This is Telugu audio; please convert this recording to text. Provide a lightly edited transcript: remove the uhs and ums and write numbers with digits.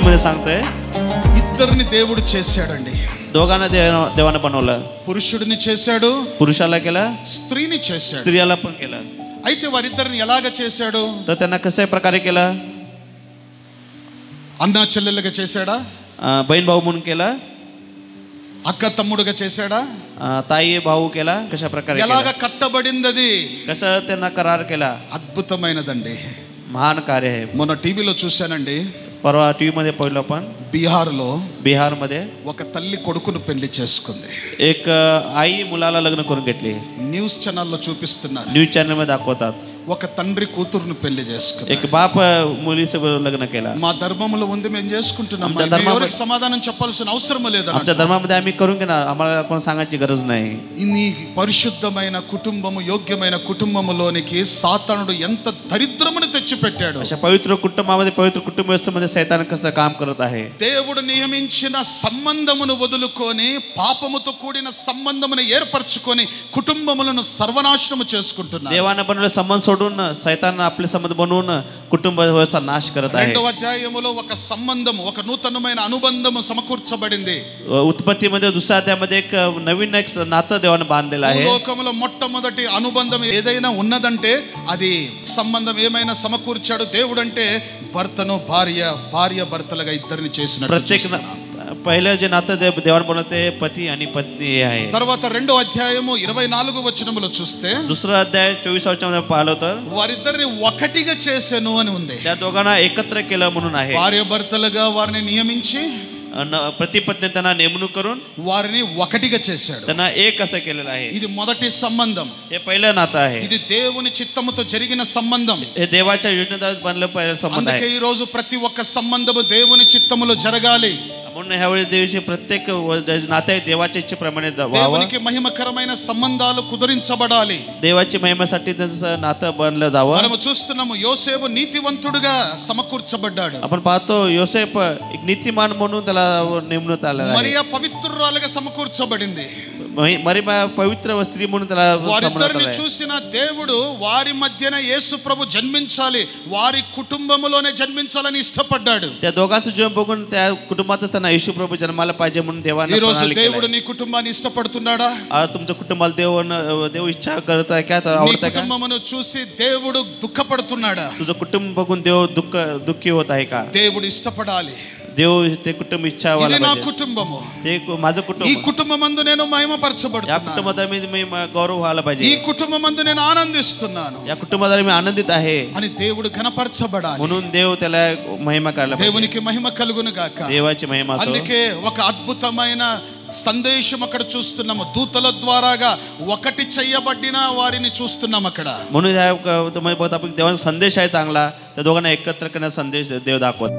मध्ये सांगतोय ఇద్దరిని దేవుడు చేశాడండి. दोघांना देवाने बनवलं. పురుషుడిని చేశాడు, पुरुषाला केलं, స్త్రీని చేశాడు. स्त्रियाला पण केलं. అయితే వారిద్దరిని ఎలాగ చేశాడు? तर त्यांना कशा प्रकारे केलं? అన్నా చెల్లెలుగా చేశాడా? बहीण भाऊ म्हणून केलं. అక్క తమ్ముడుగా చేశాడా? ताई भाऊ केला. कशा प्रकारे ఎలాగ కట్టబడింది అది? कसं त्यांना करार केला. అద్భుతమైనదండి. महान कार्य आहे. మొన్న టీవీలో చూశానండి. परवा टीव्ही मध्ये पहिलं पण बिहार मध्ये ఒక తల్లి కొడుకును పెళ్లి చేసుకుంది. एक आई मुलाला लग्न करून घेतली. న్యూస్ ఛానల్లో చూపిస్తున్నారు. न्यूज चॅनल मध्ये दाखवतात. ఒక తండ్రి కూతురును పెళ్లి చేసుకుంది. एक बाप मुलीसोबत लग्न केला. మా ధర్మములో ఉంది, మేము చేసుకుంటున్నాం. ఎవరికి సమాధానం చెప్పాల్సిన అవసరం లేదు. आमच्या धर्मामध्ये आम्ही करून घेणार, आम्हाला कोण सांगायची गरज नाही. ఈ పరిశుద్ధమైన కుటుంబము, యోగ్యమైన కుటుంబములోనికి సాతానుడు ఎంత దరిద్రమును తెచ్చిపెట్టాడు. अशा पवित्र कुटुंबामध्ये, पवित्र कुटुंब व्यवस्थेमध्ये सैतान कसं काम करत आहे. దేవుడు నియమించిన సంబంధమును వదులుకొని పాపముతో కూడిన సంబంధమును ఏర్పరచుకొని కుటుంబములను సర్వనాశనము చేసుకుంటున్నాడు. देवाने बनवलेला संबंध सोडून सैतान आपले संबंध बनवून कुटुंब व्यवस्था नाश करत आहे. రెండవ అధ్యాయములో ఒక సంబంధం, ఒక నూతనమైన అనుబంధము సమకూర్చబడింది. उत्पत्तीमध्ये दुसऱ्या अध्यायामध्ये एक नवीन एक नातं देवाने बांधलेलं आहे. లోకములో మొట్టమొదటి అనుబంధం ఏదైనా ఉన్నదంటే అది సంబంధం ఏమైనా సమకూర్చాడు దేవుడు అంటే భర్తను భార్య భర్తలుగా ఇద్దరిని చేసినట్టు. प्रत्येक पहिलं जे नातं देवाने बनवते पती आणि पत्नी आहे. తర్వాత రెండో అధ్యాయము 24వ వచనములో చూస్తే दुसरा अध्याय 24వ वचनामध्ये पाहिलं तर వారిద్దరిని ఒకటిగా చేసెను అని ఉంది. त्या दोघांना एकत्र केलं म्हणून आहे. భార్య భర్తలుగా వారిని నియమించి पती पत्नी त्यांना नेमणूक करून వారిని ఒకటిగా చేశాడు. त्यांना एक असं केलेलं आहे. ఇది మొదటి సంబంధం. हे पहिलं नातं आहे. ఇది దేవుని చిత్తముతో జరిగిన సంబంధం. हे देवाच्या योजनेद्वारे बनलं पहिलं संबंध అందుకే आहे. ఈ రోజు ప్రతి ఒక్క సంబంధము దేవుని చిత్తములో జరగాలి. म्हणून ह्यावेळी देवाचे प्रत्येक नाते देवाच्या इच्छेप्रमाणे व्हावं. దేవునికి మహిమకరమైన సంబంధాలు కుదిరించబడాలి. देवाची महिमेसाठी त्याचं नातं बनलं जावं. మనము చూస్తున్నాము యోసేపు నీతివంతుడుగా సమకూర్చబడ్డాడు. आपण पाहतो योसेफ एक नीतिमान म्हणून त्याला नेमण्यात आलेला आहे. మరియా పవిత్రురాలుగా సమకూర్చబడింది. మరియా పవిత్ర స్త్రీ म्हणून त्याला వారిద్దరిని చూసిన దేవుడు వారి మధ్యన యేసు ప్రభు జన్మించాలి, వారి కుటుంబములోనే జన్మించాలని ఇష్టపడ్డాడు. त्या दोघांचं जीवन बघून त्या कुटुंबातच त्यांना येशू प्रभू जन्माला पाहिजे म्हणून देवाने ఈ రోజు దేవుడు నీ కుటుంబాన్ని ఇష్టపడుతున్నాడా? आज तुमच्या कुटुंबाला देव इच्छा करत आहे का? నీ కుటుంబమును చూసి దేవుడు దుఃఖపడుతున్నాడా? तुझं कुटुंब बघून देव दुःखी होत आहे का? దేవుడు ఇష్టపడాలి. देव ते कुटुंब इच्छा ఇది నా కుటుంబము, ते माझं ఈ कुटुंब, కుటుంబమందు నేను या మహిమపరచబడుతున్నాను, कुटुंबात मी गौरव व्हायला ఈ पाहिजे, కుటుంబమందు నేను ఆనందిస్తున్నాను या कुटुंबात मी आनंदित आहे అని దేవుడు ఘనపరచబడాలి. म्हणून देव त्याला महिमा करायला पाहिजे. దేవునికి మహిమ కలుగును గాక. देवाची महिमा असो. అందుకే ఒక అద్భుతమైన సందేశం అక్కడ చూస్తున్నాము. దూతల ద్వారాగా ఒకటి చేయబడిన వారిని చూస్తున్నాం అక్కడ. म्हणून देवाचा संदेश आहे चांगला, त्या दोघांना एकत्र करण्याचा संदेश देव दाखवत.